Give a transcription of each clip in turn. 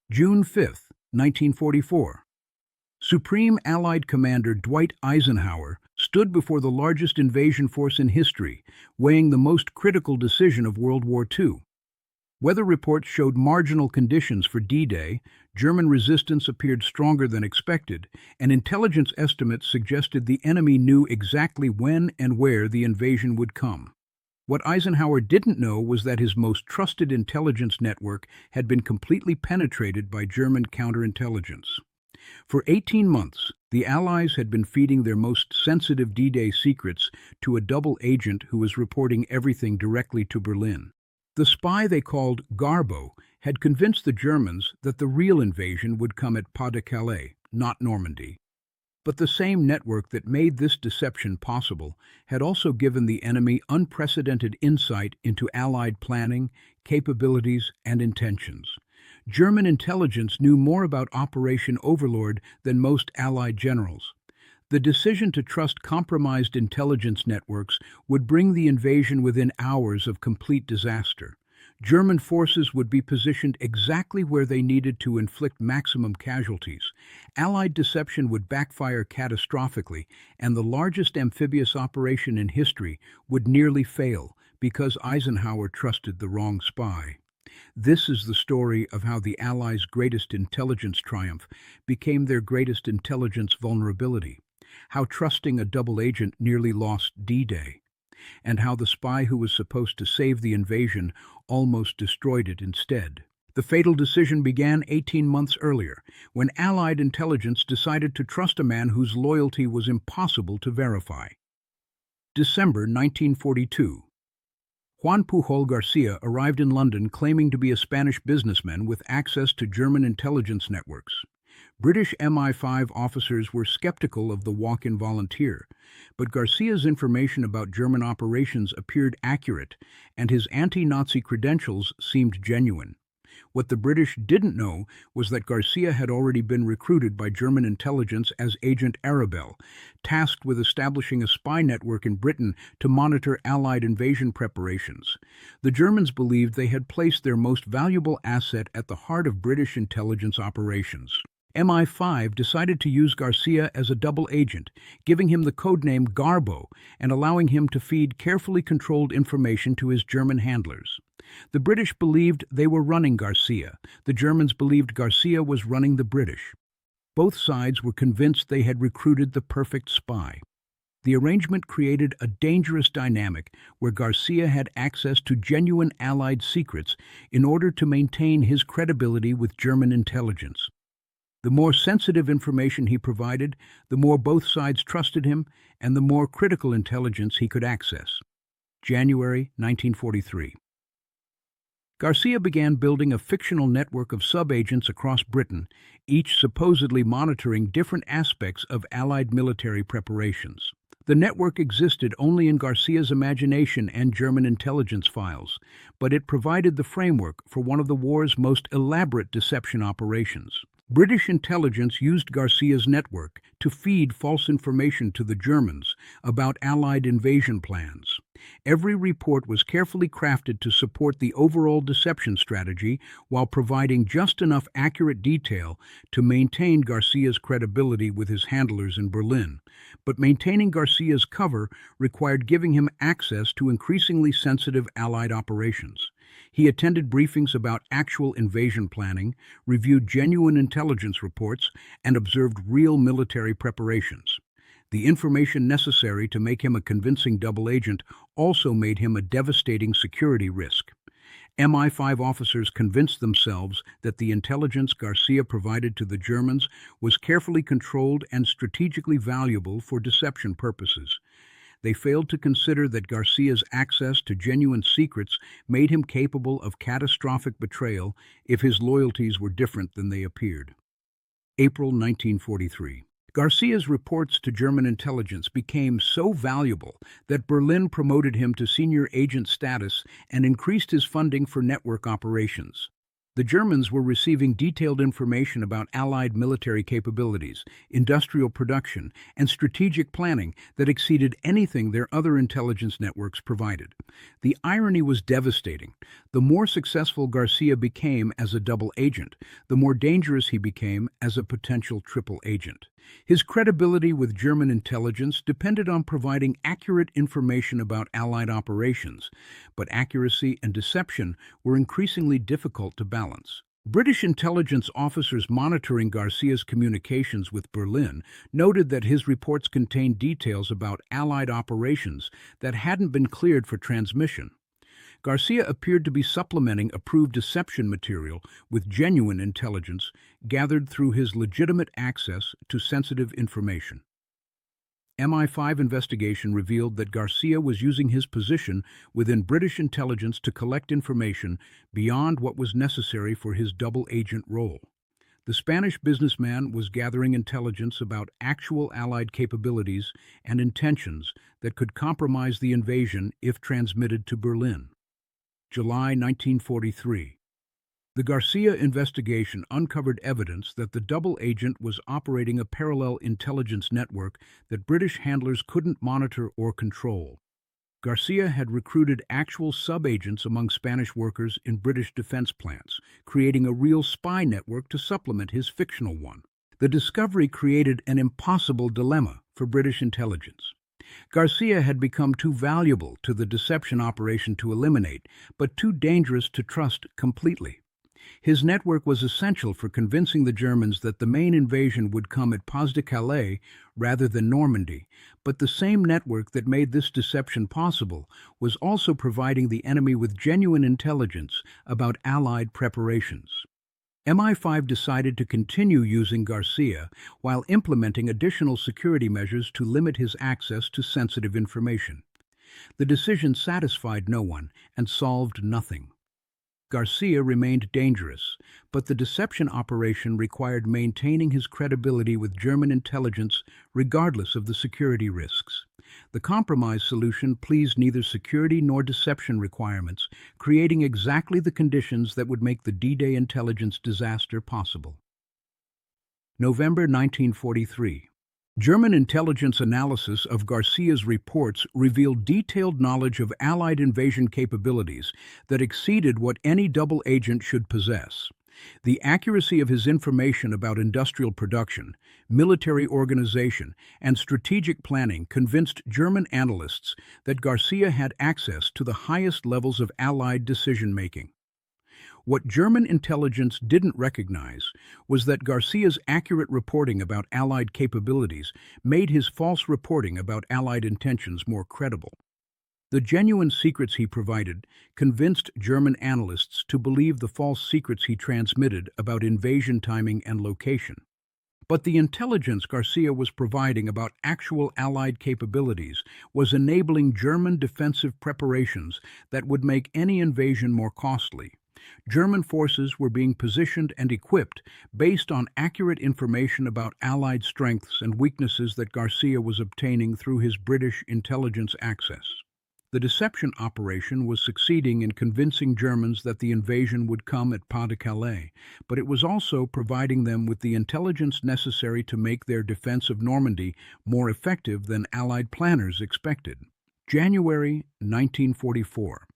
June 5, 1944. Supreme Allied Commander Dwight Eisenhower stood before the largest invasion force in history, weighing the most critical decision of World War II. Weather reports showed marginal conditions for D-Day, German resistance appeared stronger than expected, and intelligence estimates suggested the enemy knew exactly when and where the invasion would come. What Eisenhower didn't know was that his most trusted intelligence network had been completely penetrated by German counterintelligence. For 18 months, the Allies had been feeding their most sensitive D-Day secrets to a double agent who was reporting everything directly to Berlin. The spy they called Garbo had convinced the Germans that the real invasion would come at Pas-de-Calais, not Normandy. But the same network that made this deception possible had also given the enemy unprecedented insight into Allied planning, capabilities, and intentions. German intelligence knew more about Operation Overlord than most Allied generals. The decision to trust compromised intelligence networks would bring the invasion within hours of complete disaster. German forces would be positioned exactly where they needed to inflict maximum casualties. Allied deception would backfire catastrophically, and the largest amphibious operation in history would nearly fail because Eisenhower trusted the wrong spy. This is the story of how the Allies' greatest intelligence triumph became their greatest intelligence vulnerability, how trusting a double agent nearly lost D-Day, and how the spy who was supposed to save the invasion almost destroyed it instead. The fatal decision began 18 months earlier, when Allied intelligence decided to trust a man whose loyalty was impossible to verify. December 1942. Juan Pujol García arrived in London claiming to be a Spanish businessman with access to German intelligence networks. British MI5 officers were skeptical of the walk-in volunteer, but Garcia's information about German operations appeared accurate, and his anti-Nazi credentials seemed genuine. What the British didn't know was that Garcia had already been recruited by German intelligence as Agent Arabelle, tasked with establishing a spy network in Britain to monitor Allied invasion preparations. The Germans believed they had placed their most valuable asset at the heart of British intelligence operations. MI5 decided to use Garcia as a double agent, giving him the codename Garbo and allowing him to feed carefully controlled information to his German handlers. The British believed they were running Garcia. The Germans believed Garcia was running the British. Both sides were convinced they had recruited the perfect spy. The arrangement created a dangerous dynamic where Garcia had access to genuine Allied secrets in order to maintain his credibility with German intelligence. The more sensitive information he provided, the more both sides trusted him, and the more critical intelligence he could access. January 1943. Garcia began building a fictional network of sub-agents across Britain, each supposedly monitoring different aspects of Allied military preparations. The network existed only in Garcia's imagination and German intelligence files, but it provided the framework for one of the war's most elaborate deception operations. British intelligence used Garcia's network to feed false information to the Germans about Allied invasion plans. Every report was carefully crafted to support the overall deception strategy while providing just enough accurate detail to maintain Garcia's credibility with his handlers in Berlin. But maintaining Garcia's cover required giving him access to increasingly sensitive Allied operations. He attended briefings about actual invasion planning, reviewed genuine intelligence reports, and observed real military preparations. The information necessary to make him a convincing double agent also made him a devastating security risk. MI5 officers convinced themselves that the intelligence Garcia provided to the Germans was carefully controlled and strategically valuable for deception purposes. They failed to consider that Garcia's access to genuine secrets made him capable of catastrophic betrayal if his loyalties were different than they appeared. April 1943. Garcia's reports to German intelligence became so valuable that Berlin promoted him to senior agent status and increased his funding for network operations. The Germans were receiving detailed information about Allied military capabilities, industrial production, and strategic planning that exceeded anything their other intelligence networks provided. The irony was devastating. The more successful Garcia became as a double agent, the more dangerous he became as a potential triple agent. His credibility with German intelligence depended on providing accurate information about Allied operations, but accuracy and deception were increasingly difficult to balance. British intelligence officers monitoring Garcia's communications with Berlin noted that his reports contained details about Allied operations that hadn't been cleared for transmission. Garcia appeared to be supplementing approved deception material with genuine intelligence gathered through his legitimate access to sensitive information. MI5 investigation revealed that Garcia was using his position within British intelligence to collect information beyond what was necessary for his double agent role. The Spanish businessman was gathering intelligence about actual Allied capabilities and intentions that could compromise the invasion if transmitted to Berlin. July 1943. The Garcia investigation uncovered evidence that the double agent was operating a parallel intelligence network that British handlers couldn't monitor or control. Garcia had recruited actual sub-agents among Spanish workers in British defense plants, creating a real spy network to supplement his fictional one. The discovery created an impossible dilemma for British intelligence. Garcia had become too valuable to the deception operation to eliminate, but too dangerous to trust completely. His network was essential for convincing the Germans that the main invasion would come at Pas-de-Calais rather than Normandy, but the same network that made this deception possible was also providing the enemy with genuine intelligence about Allied preparations. MI5 decided to continue using Garcia while implementing additional security measures to limit his access to sensitive information. The decision satisfied no one and solved nothing. Garcia remained dangerous, but the deception operation required maintaining his credibility with German intelligence regardless of the security risks. The compromise solution pleased neither security nor deception requirements, creating exactly the conditions that would make the D-Day intelligence disaster possible. November 1943. German intelligence analysis of Garcia's reports revealed detailed knowledge of Allied invasion capabilities that exceeded what any double agent should possess. The accuracy of his information about industrial production, military organization, and strategic planning convinced German analysts that Garcia had access to the highest levels of Allied decision-making. What German intelligence didn't recognize was that Garcia's accurate reporting about Allied capabilities made his false reporting about Allied intentions more credible. The genuine secrets he provided convinced German analysts to believe the false secrets he transmitted about invasion timing and location. But the intelligence Garcia was providing about actual Allied capabilities was enabling German defensive preparations that would make any invasion more costly. German forces were being positioned and equipped based on accurate information about Allied strengths and weaknesses that Garcia was obtaining through his British intelligence access. The deception operation was succeeding in convincing Germans that the invasion would come at Pas-de-Calais, but it was also providing them with the intelligence necessary to make their defense of Normandy more effective than Allied planners expected. January 1944.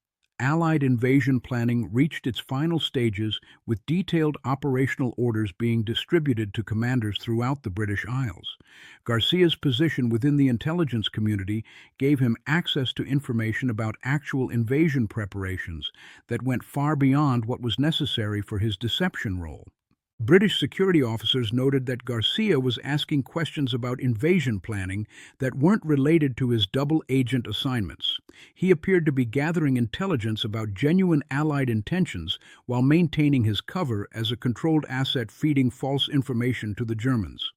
Allied invasion planning reached its final stages with detailed operational orders being distributed to commanders throughout the British Isles. Garcia's position within the intelligence community gave him access to information about actual invasion preparations that went far beyond what was necessary for his deception role. British security officers noted that Garcia was asking questions about invasion planning that weren't related to his double agent assignments. He appeared to be gathering intelligence about genuine Allied intentions while maintaining his cover as a controlled asset feeding false information to the Germans.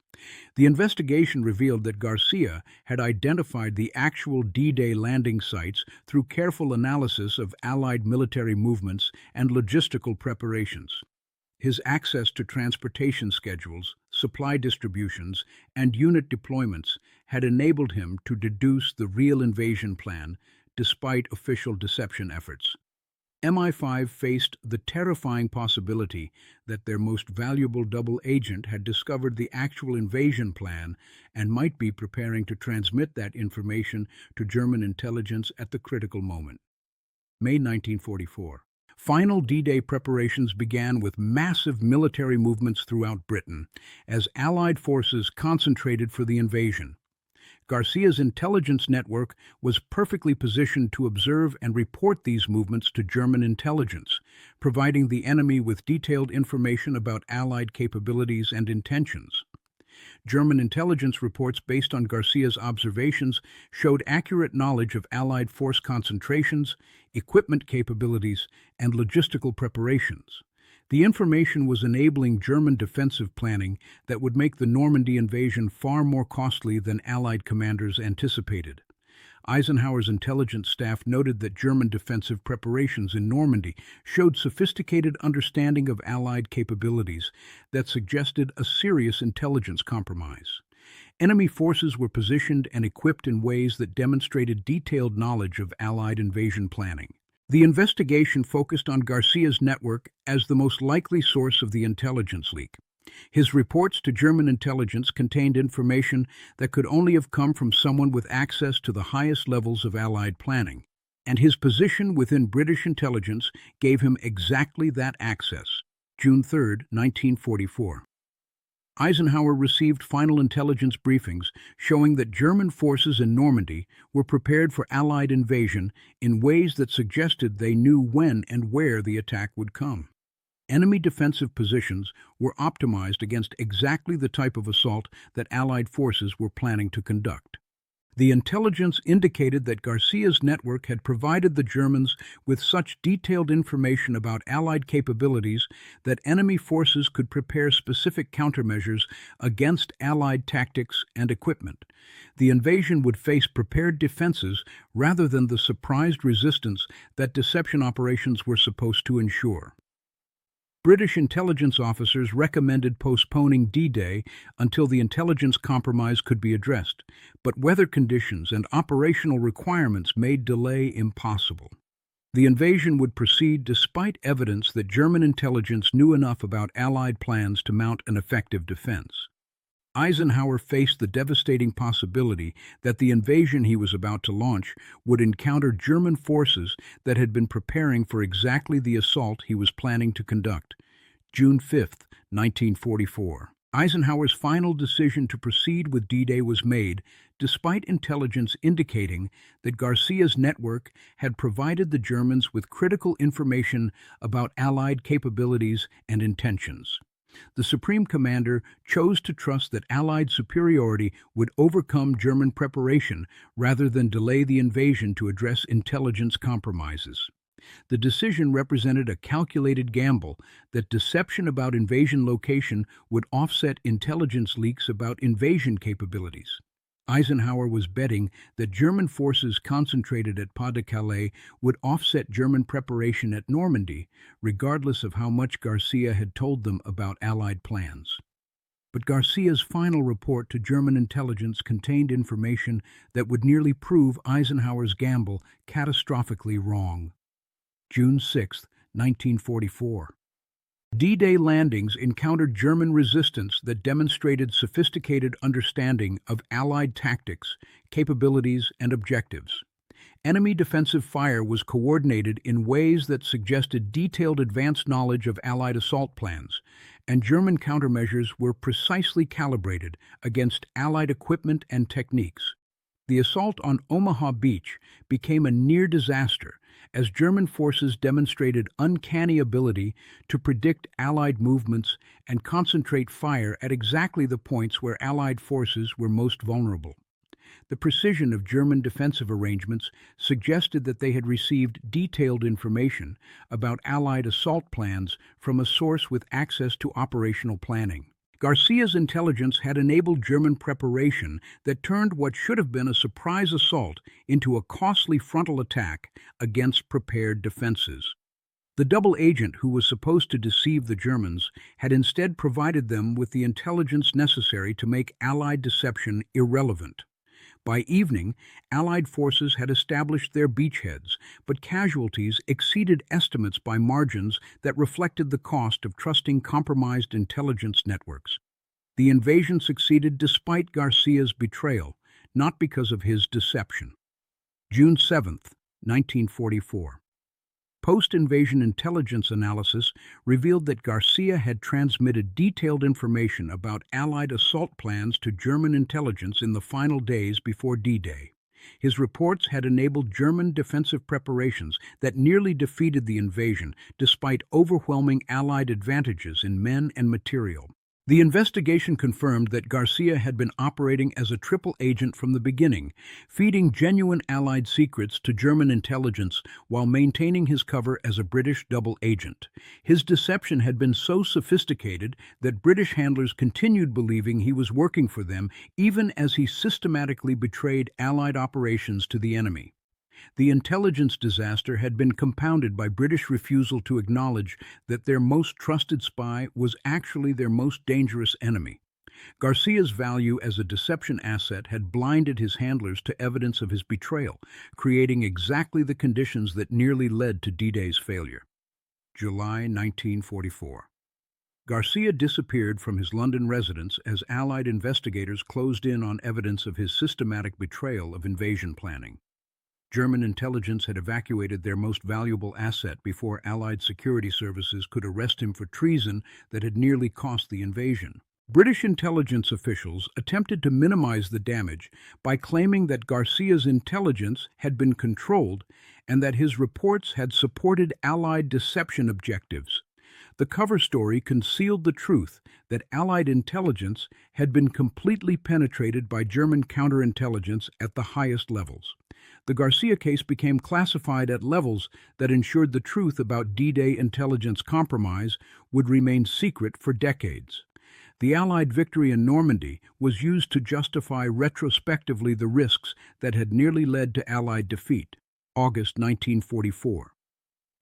The investigation revealed that Garcia had identified the actual D-Day landing sites through careful analysis of Allied military movements and logistical preparations. His access to transportation schedules, supply distributions, and unit deployments had enabled him to deduce the real invasion plan despite official deception efforts. MI5 faced the terrifying possibility that their most valuable double agent had discovered the actual invasion plan and might be preparing to transmit that information to German intelligence at the critical moment. May 1944. Final D-Day preparations began with massive military movements throughout Britain as Allied forces concentrated for the invasion. Garcia's intelligence network was perfectly positioned to observe and report these movements to German intelligence, providing the enemy with detailed information about Allied capabilities and intentions. German intelligence reports based on Garcia's observations showed accurate knowledge of Allied force concentrations, equipment capabilities, and logistical preparations. The information was enabling German defensive planning that would make the Normandy invasion far more costly than Allied commanders anticipated. Eisenhower's intelligence staff noted that German defensive preparations in Normandy showed sophisticated understanding of Allied capabilities that suggested a serious intelligence compromise. Enemy forces were positioned and equipped in ways that demonstrated detailed knowledge of Allied invasion planning. The investigation focused on Garcia's network as the most likely source of the intelligence leak. His reports to German intelligence contained information that could only have come from someone with access to the highest levels of Allied planning, and his position within British intelligence gave him exactly that access. June 3, 1944. Eisenhower received final intelligence briefings showing that German forces in Normandy were prepared for Allied invasion in ways that suggested they knew when and where the attack would come. Enemy defensive positions were optimized against exactly the type of assault that Allied forces were planning to conduct. The intelligence indicated that Garcia's network had provided the Germans with such detailed information about Allied capabilities that enemy forces could prepare specific countermeasures against Allied tactics and equipment. The invasion would face prepared defenses rather than the surprised resistance that deception operations were supposed to ensure. British intelligence officers recommended postponing D-Day until the intelligence compromise could be addressed, but weather conditions and operational requirements made delay impossible. The invasion would proceed despite evidence that German intelligence knew enough about Allied plans to mount an effective defense. Eisenhower faced the devastating possibility that the invasion he was about to launch would encounter German forces that had been preparing for exactly the assault he was planning to conduct. June 5, 1944. Eisenhower's final decision to proceed with D-Day was made despite intelligence indicating that Garcia's network had provided the Germans with critical information about Allied capabilities and intentions. The Supreme Commander chose to trust that Allied superiority would overcome German preparation rather than delay the invasion to address intelligence compromises. The decision represented a calculated gamble that deception about invasion location would offset intelligence leaks about invasion capabilities. Eisenhower was betting that German forces concentrated at Pas-de-Calais would offset German preparation at Normandy, regardless of how much Garcia had told them about Allied plans. But Garcia's final report to German intelligence contained information that would nearly prove Eisenhower's gamble catastrophically wrong. June 6, 1944. D-Day landings encountered German resistance that demonstrated sophisticated understanding of Allied tactics, capabilities, and objectives. Enemy defensive fire was coordinated in ways that suggested detailed advanced knowledge of Allied assault plans, and German countermeasures were precisely calibrated against Allied equipment and techniques. The assault on Omaha Beach became a near disaster as German forces demonstrated uncanny ability to predict Allied movements and concentrate fire at exactly the points where Allied forces were most vulnerable. The precision of German defensive arrangements suggested that they had received detailed information about Allied assault plans from a source with access to operational planning. Garcia's intelligence had enabled German preparation that turned what should have been a surprise assault into a costly frontal attack against prepared defenses. The double agent who was supposed to deceive the Germans had instead provided them with the intelligence necessary to make Allied deception irrelevant. By evening, Allied forces had established their beachheads, but casualties exceeded estimates by margins that reflected the cost of trusting compromised intelligence networks. The invasion succeeded despite Garcia's betrayal, not because of his deception. June 7, 1944. Post-invasion intelligence analysis revealed that Garcia had transmitted detailed information about Allied assault plans to German intelligence in the final days before D-Day. His reports had enabled German defensive preparations that nearly defeated the invasion, despite overwhelming Allied advantages in men and material. The investigation confirmed that Garcia had been operating as a triple agent from the beginning, feeding genuine Allied secrets to German intelligence while maintaining his cover as a British double agent. His deception had been so sophisticated that British handlers continued believing he was working for them, even as he systematically betrayed Allied operations to the enemy. The intelligence disaster had been compounded by British refusal to acknowledge that their most trusted spy was actually their most dangerous enemy. Garcia's value as a deception asset had blinded his handlers to evidence of his betrayal, creating exactly the conditions that nearly led to D-Day's failure. July 1944. Garcia disappeared from his London residence as Allied investigators closed in on evidence of his systematic betrayal of invasion planning. German intelligence had evacuated their most valuable asset before Allied security services could arrest him for treason that had nearly cost the invasion. British intelligence officials attempted to minimize the damage by claiming that Garcia's intelligence had been controlled and that his reports had supported Allied deception objectives. The cover story concealed the truth that Allied intelligence had been completely penetrated by German counterintelligence at the highest levels. The Garcia case became classified at levels that ensured the truth about D-Day intelligence compromise would remain secret for decades. The Allied victory in Normandy was used to justify retrospectively the risks that had nearly led to Allied defeat. August 1944.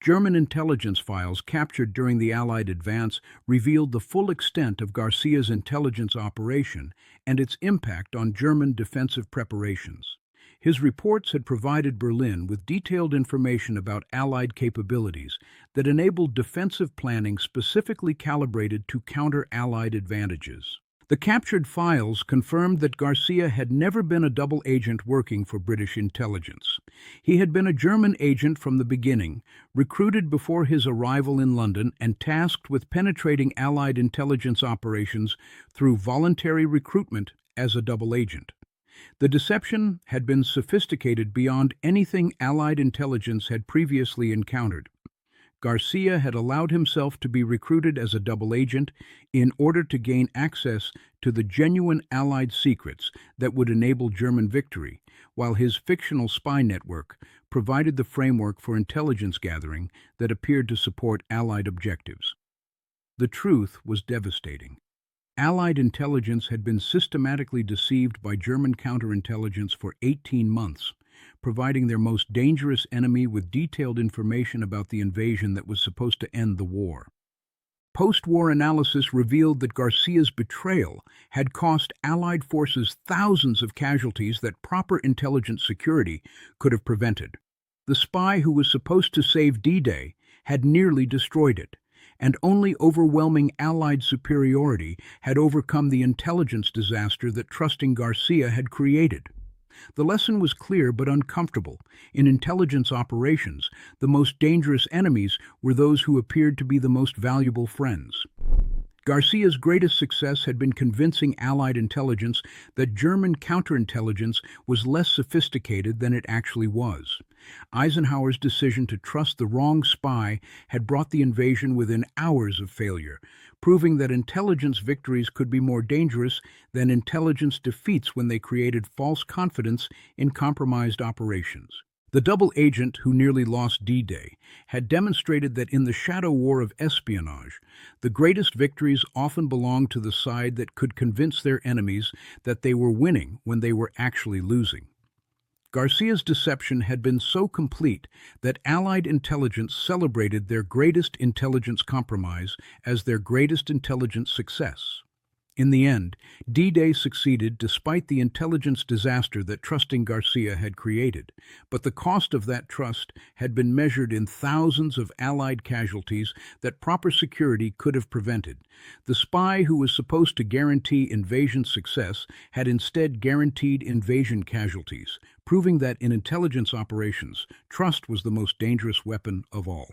German intelligence files captured during the Allied advance revealed the full extent of Garcia's intelligence operation and its impact on German defensive preparations. His reports had provided Berlin with detailed information about Allied capabilities that enabled defensive planning specifically calibrated to counter Allied advantages. The captured files confirmed that Garcia had never been a double agent working for British intelligence. He had been a German agent from the beginning, recruited before his arrival in London and tasked with penetrating Allied intelligence operations through voluntary recruitment as a double agent. The deception had been sophisticated beyond anything Allied intelligence had previously encountered. Garcia had allowed himself to be recruited as a double agent in order to gain access to the genuine Allied secrets that would enable German victory, while his fictional spy network provided the framework for intelligence gathering that appeared to support Allied objectives. The truth was devastating. Allied intelligence had been systematically deceived by German counterintelligence for 18 months, providing their most dangerous enemy with detailed information about the invasion that was supposed to end the war. Post-war analysis revealed that Garcia's betrayal had cost Allied forces thousands of casualties that proper intelligence security could have prevented. The spy who was supposed to save D-Day had nearly destroyed it, and only overwhelming Allied superiority had overcome the intelligence disaster that trusting Garcia had created. The lesson was clear but uncomfortable. In intelligence operations, the most dangerous enemies were those who appeared to be the most valuable friends. Garcia's greatest success had been convincing Allied intelligence that German counterintelligence was less sophisticated than it actually was. Eisenhower's decision to trust the wrong spy had brought the invasion within hours of failure, proving that intelligence victories could be more dangerous than intelligence defeats when they created false confidence in compromised operations. The double agent who nearly lost D-Day had demonstrated that in the shadow war of espionage, the greatest victories often belonged to the side that could convince their enemies that they were winning when they were actually losing. Garcia's deception had been so complete that Allied intelligence celebrated their greatest intelligence compromise as their greatest intelligence success. In the end, D-Day succeeded despite the intelligence disaster that trusting Garcia had created, but the cost of that trust had been measured in thousands of Allied casualties that proper security could have prevented. The spy who was supposed to guarantee invasion success had instead guaranteed invasion casualties, proving that in intelligence operations, trust was the most dangerous weapon of all.